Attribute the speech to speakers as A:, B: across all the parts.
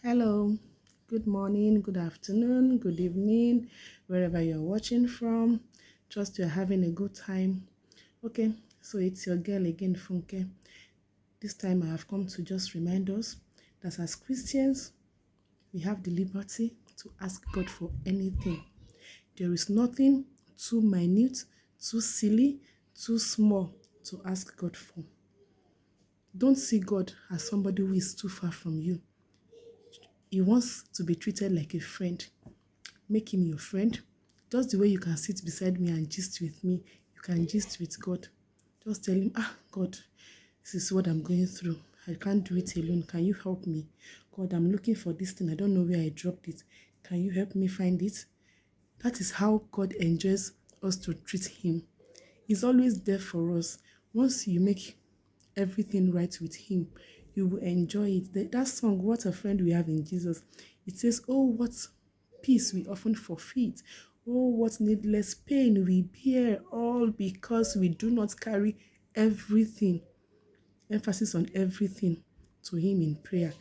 A: Hello, good morning, good afternoon, good evening, wherever you're watching from. Trust you're having a good time. Okay, so it's your girl again, Funke. This time I have come to just remind us that as Christians, we have the liberty to ask God for anything. There is nothing too minute, too silly, too small to ask God for. Don't see God as somebody who is too far from you. He wants to be treated like a friend. Make him your friend. Just the way you can sit beside me and gist with me, you can gist with God. Just tell him, God, this is what I'm going through. I can't do it alone. Can you help me? God, I'm looking for this thing. I don't know where I dropped it. Can you help me find it? That is how God enjoys us to treat him. He's always there for us. Once you make everything right with him, you will enjoy it. That song, What a Friend We Have in Jesus, it says, oh, what peace we often forfeit. Oh, what needless pain we bear, all because we do not carry everything, emphasis on everything, to him in prayer.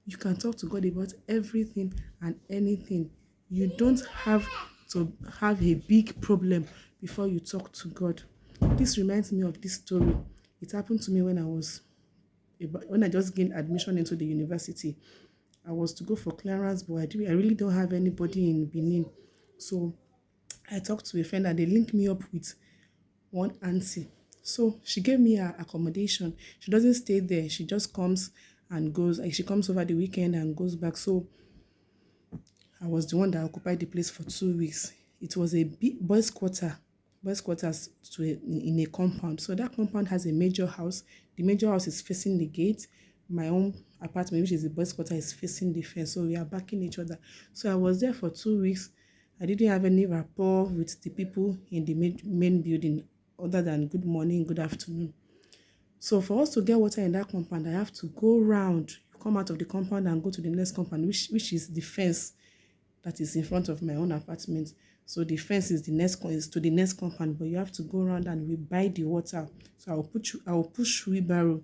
A: You can talk to God about everything and anything. You don't have to have a big problem before you talk to God. This reminds me of this story. It happened to me when I just gained admission into the university. I was to go for clearance, but I really don't have anybody in Benin. So I talked to a friend and they linked me up with one auntie. So she gave me her accommodation. She doesn't stay there. She just comes and goes. Like she comes over the weekend and goes back. So I was the one that occupied the place for 2 weeks. It was a big boys' quarters in a compound. So that compound has a major house. The major house is facing the gate. My own apartment, which is the boys' quarter, is facing the fence. So we are backing each other. So I was there for 2 weeks. I didn't have any rapport with the people in the main building other than good morning, good afternoon. So for us to get water in that compound, I have to go round, come out of the compound and go to the next compound, which is the fence that is in front of my own apartment. So the fence is to the next compound, but you have to go around and we buy the water. So I'll push wheelbarrow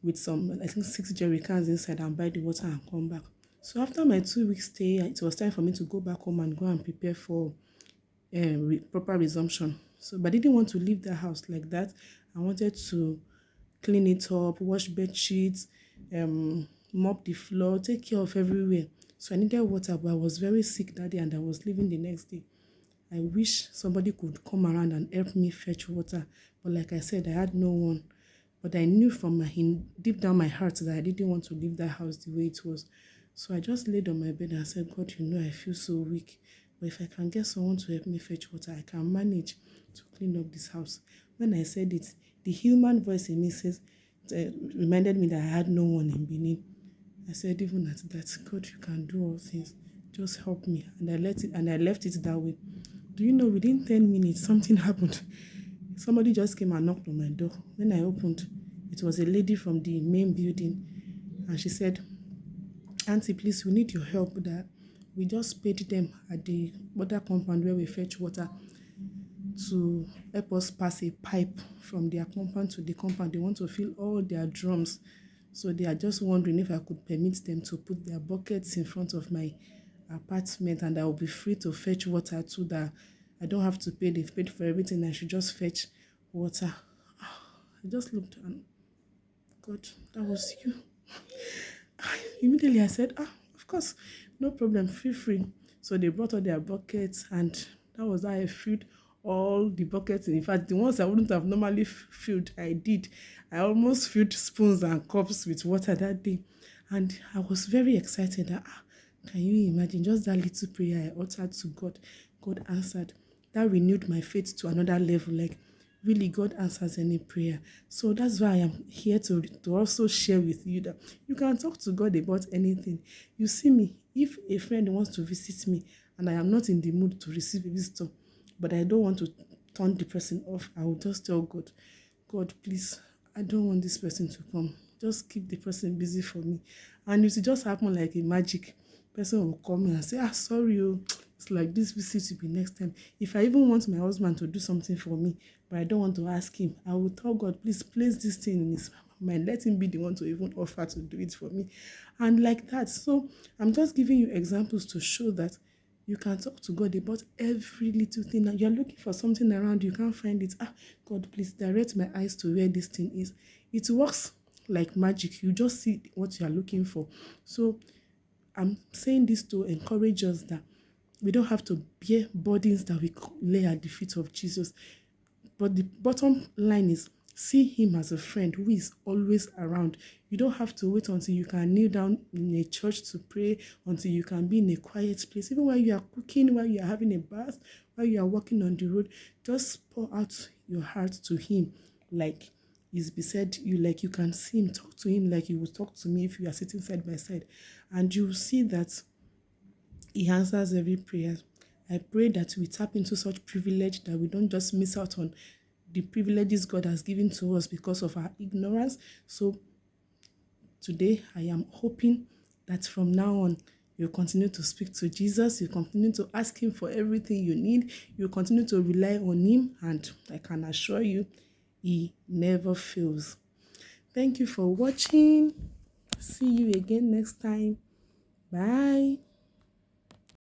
A: with some, I think 6 jerrycans inside, and buy the water and come back. So after my 2 weeks stay, it was time for me to go back home and go and prepare for proper resumption. So, but I didn't want to leave the house like that. I wanted to clean it up, wash bed sheets, mop the floor, take care of everywhere. So I needed water, but I was very sick that day and I was leaving the next day. I wish somebody could come around and help me fetch water. But like I said, I had no one. But I knew from deep down my heart that I didn't want to leave that house the way it was. So I just laid on my bed and said, God, you know I feel so weak. But if I can get someone to help me fetch water, I can manage to clean up this house. When I said it, the human voice in me reminded me that I had no one in Benin. I said, even at that, God, you can do all things. Just help me. And I left it that way. Do you know, within 10 minutes, something happened. Somebody just came and knocked on my door. When I opened, it was a lady from the main building. And she said, Auntie, please, we need your help. That we just paid them at the water compound where we fetch water to help us pass a pipe from their compound to the compound. They want to fill all their drums. So they are just wondering if I could permit them to put their buckets in front of my apartment and I will be free to fetch water too, that I don't have to pay. They've paid for everything. I should just fetch water. I just looked and, God, that was you. Immediately I said, of course, no problem, feel free. So they brought all their buckets and that was how I filled all the buckets. In fact, the ones I wouldn't have normally filled, I did. I almost filled spoons and cups with water that day. And I was very excited that, can you imagine, just that little prayer I uttered to God, God answered. That renewed my faith to another level. Like, really, God answers any prayer. So that's why I am here to also share with you that you can talk to God about anything. You see me, if a friend wants to visit me and I am not in the mood to receive a visitor, but I don't want to turn the person off, I will just tell God, God, please, I don't want this person to come. Just keep the person busy for me. And it will just happen like a magic. Person will come and say, sorry, it's like this visit will be next time. If I even want my husband to do something for me, but I don't want to ask him, I will tell God, please place this thing in his mind. Let him be the one to even offer to do it for me. And like that. So I'm just giving you examples to show that you can talk to God about every little thing. And you're looking for something around, you can't find it. God, please direct my eyes to where this thing is. It works like magic. You just see what you are looking for. So I'm saying this to encourage us that we don't have to bear burdens that we lay at the feet of Jesus. But the bottom line is, see him as a friend who is always around. You don't have to wait until you can kneel down in a church to pray, until you can be in a quiet place. Even while you are cooking, while you are having a bath, while you are walking on the road, just pour out your heart to him like he's beside you, like you can see him. Talk to him like you would talk to me if you are sitting side by side. And you will see that he answers every prayer. I pray that we tap into such privilege, that we don't just miss out on the privileges God has given to us because of our ignorance. So today, I am hoping that from now on, you continue to speak to Jesus, you continue to ask him for everything you need, you continue to rely on him, and I can assure you, he never fails. Thank you for watching. See you again next time. Bye.